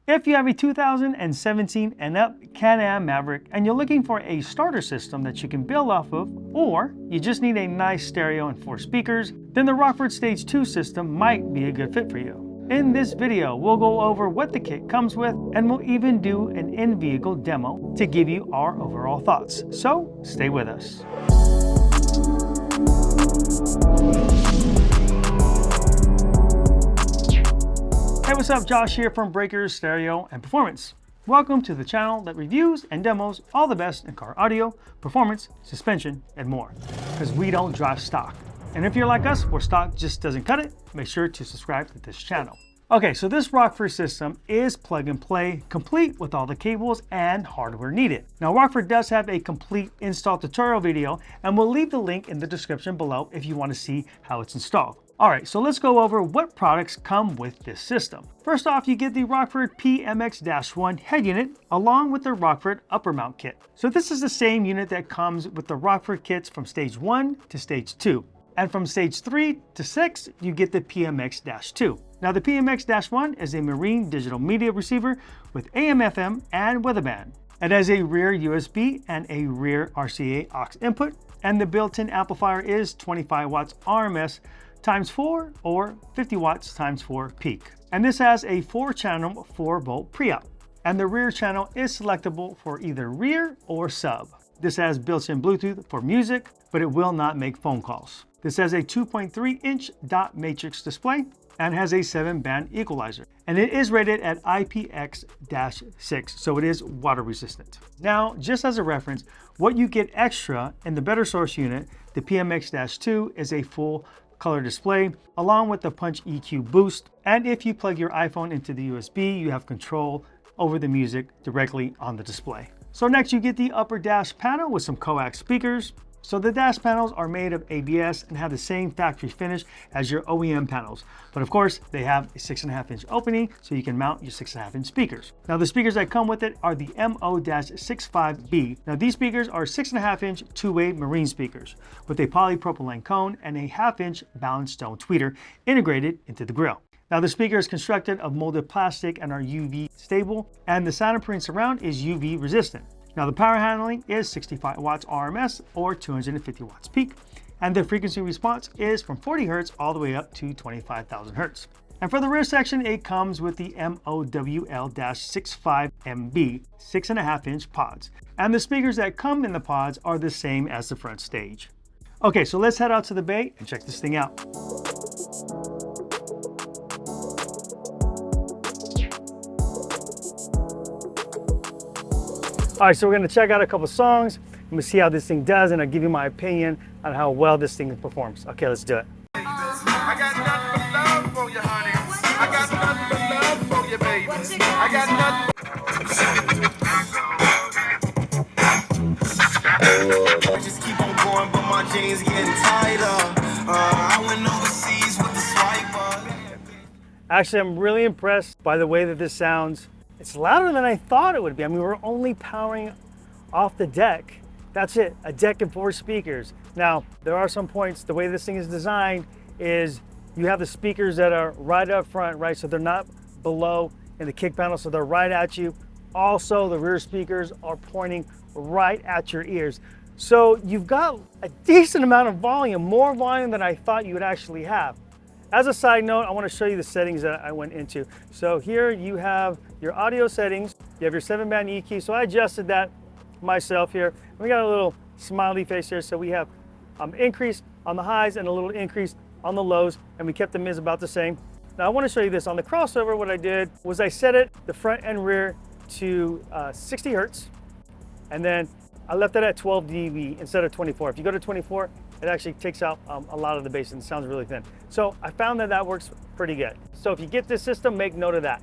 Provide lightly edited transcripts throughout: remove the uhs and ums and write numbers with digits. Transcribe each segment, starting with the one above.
If you have a 2017 and up Can-Am Maverick and you're looking for a starter system that you can build off of, or you just need a nice stereo and 4 speakers, then the Rockford Stage 2 system might be a good fit for you. In this video, we'll go over what the kit comes with, and we'll even do an in-vehicle demo to give you our overall thoughts. So stay with us. Hey, what's up? Josh here from Breakers Stereo and Performance. Welcome to the channel that reviews and demos all the best in car audio, performance, suspension, and more. Because we don't drive stock. And if you're like us, where stock just doesn't cut it, make sure to subscribe to this channel. Okay, so this Rockford system is plug and play, complete with all the cables and hardware needed. Now, Rockford does have a complete install tutorial video, and we'll leave the link in the description below if you want to see how it's installed. Alright, so let's go over what products come with this system. First off, you get the Rockford PMX-1 head unit along with the Rockford upper mount kit. So this is the same unit that comes with the Rockford kits from stage 1 to stage 2. And from stage 3 to 6, you get the PMX-2. Now the PMX-1 is a marine digital media receiver with AM/FM and weather band. It has a rear USB and a rear RCA aux input, and the built-in amplifier is 25 watts RMS times 4 or 50 watts times 4 peak. And this has a 4-channel 4-volt preamp. And the rear channel is selectable for either rear or sub. This has built-in Bluetooth for music, but it will not make phone calls. This has a 2.3-inch dot matrix display and has a 7-band equalizer. And it is rated at IPX-6, so it is water resistant. Now, just as a reference, what you get extra in the Better Source unit, the PMX-2 is a full color display along with the punch EQ boost, and if you plug your iPhone into the USB, you have control over the music directly on the display. So next you get the upper dash panel with some coax speakers. So the dash panels are made of ABS and have the same factory finish as your OEM panels. But of course, they have a 6.5-inch opening so you can mount your 6.5-inch speakers. Now the speakers that come with it are the MO-65B. Now these speakers are 6.5-inch two-way marine speakers with a polypropylene cone and a 1/2-inch balanced stone tweeter integrated into the grille. Now the speaker is constructed of molded plastic and are UV stable, and the soundproof surround is UV resistant. Now the power handling is 65 watts RMS or 250 watts peak, and the frequency response is from 40 Hz all the way up to 25,000 Hz. And for the rear section, it comes with the MOWL-65MB 6.5-inch pods. And the speakers that come in the pods are the same as the front stage. Okay, so let's head out to the bay and check this thing out. All right, so we're gonna check out a couple songs. I'm gonna see how this thing does, and I'll give you my opinion on how well this thing performs. Okay, let's do it. I got nothing but love for you, honey. I got nothing but love for you, baby. I got nothing. Just keep on going, but my jeans getting tighter. I went overseas with the swiper. Actually, I'm really impressed by the way that this sounds. It's louder than I thought it would be. I mean, we're only powering off the deck. That's it, a deck and 4 speakers. Now, there are some points, the way this thing is designed is you have the speakers that are right up front, right? So they're not below in the kick panel, so they're right at you. Also, the rear speakers are pointing right at your ears. So you've got a decent amount of volume, more volume than I thought you would actually have. As a side note, I want to show you the settings that I went into. So here you have your audio settings, you have your 7-band EQ. So I adjusted that myself here. We got a little smiley face here. So we have increase on the highs and a little increase on the lows, and we kept the mids about the same. Now I want to show you this. On the crossover, what I did was I set it, the front and rear, to 60 Hertz, and then I left it at 12 dB instead of 24. If you go to 24, it actually takes out a lot of the bass and it sounds really thin. So I found that that works pretty good. So if you get this system, make note of that.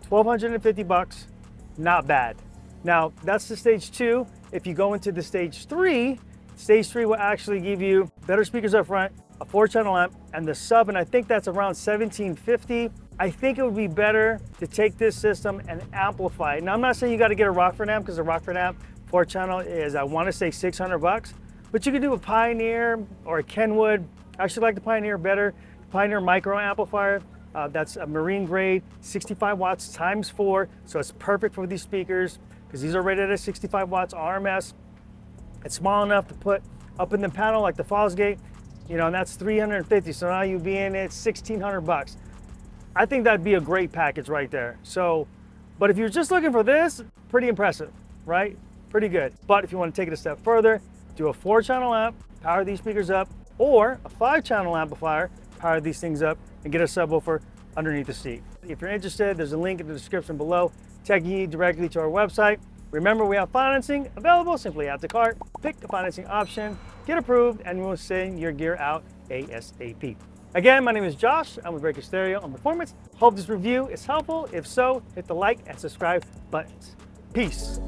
$1,250, not bad. Now that's the stage 2. If you go into the stage 3 will actually give you better speakers up front, a 4-channel amp, and the sub, and I think that's around $1,750. I think it would be better to take this system and amplify it. Now I'm not saying you got to get a Rockford amp, because the Rockford amp 4-channel is, I want to say, $600. But you could do a Pioneer or a Kenwood. I actually like the Pioneer better. The Pioneer micro amplifier That's a marine grade, 65 watts times 4. So it's perfect for these speakers because these are rated at 65 watts RMS. It's small enough to put up in the panel like the Fosgate, you know, and that's 350. So now you'd be in it 1,600 bucks. I think that'd be a great package right there. So, but if you're just looking for this, pretty impressive, right? Pretty good. But if you want to take it a step further, do a 4-channel amp, power these speakers up, or a 5-channel amplifier, power these things up, and get a subwoofer underneath the seat. If you're interested, there's a link in the description below taking you directly to our website. Remember, we have financing available. Simply add to cart, pick the financing option, get approved, and we'll send your gear out ASAP. Again, my name is Josh. I'm with Breaker Stereo on Performance. Hope this review is helpful. If so, hit the like and subscribe buttons. Peace.